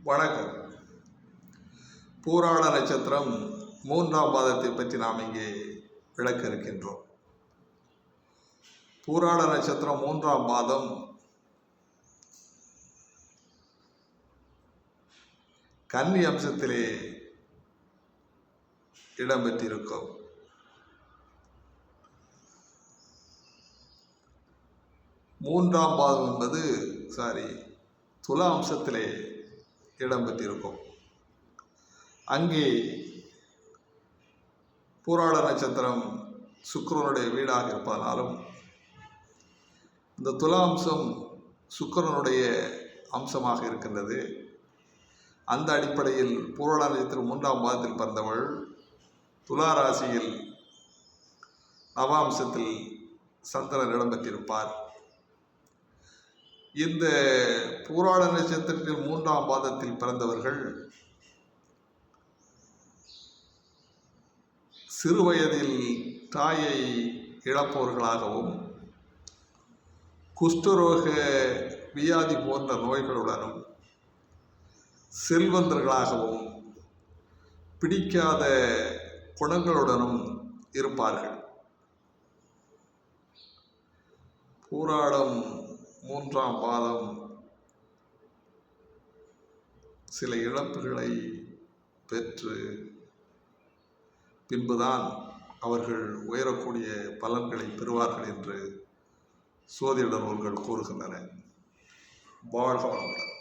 வணக்கம். பூராட நட்சத்திரம் 3ஆம் பாதத்தை பற்றி நாம் இங்கே விளக்க இருக்கின்றோம். பூராட நட்சத்திரம் 3ஆம் பாதம் கன்னி அம்சத்திலே இடம்பெற்றிருக்கும். மூன்றாம் பாதம் என்பது துலா அம்சத்திலே இடம்பெற்றிருக்கும். அங்கே பூராட நட்சத்திரம் சுக்கிரனுடைய வீடாக இருப்பதனாலும் இந்த துலா அம்சம் சுக்கிரனுடைய அம்சமாக இருக்கின்றது. அந்த அடிப்படையில் பூராட நட்சத்திரம் 3ஆம் பாதத்தில் பிறந்தவள் துலா ராசியில் நவாம்சத்தில் சந்திரன் இடம்பெற்றிருப்பார். இந்த பூராட நட்சத்திரத்தில் 3ஆம் பாதத்தில் பிறந்தவர்கள் சிறுவயதில் தாயை இழப்பவர்களாகவும் குஷ்டரோக வியாதி போன்ற நோய்களுடனும் செல்வந்தர்களாகவும் பிடிக்காத குணங்களுடனும் இருப்பார்கள். பூராடம் 3ஆம் பாதம் சில இழப்புகளை பெற்று பின்புதான் அவர்கள் உயரக்கூடிய பலன்களை பெறுவார்கள் என்று சோதிட நூல்கள் கூறுகின்றன. வாழ்க வளமுடன்.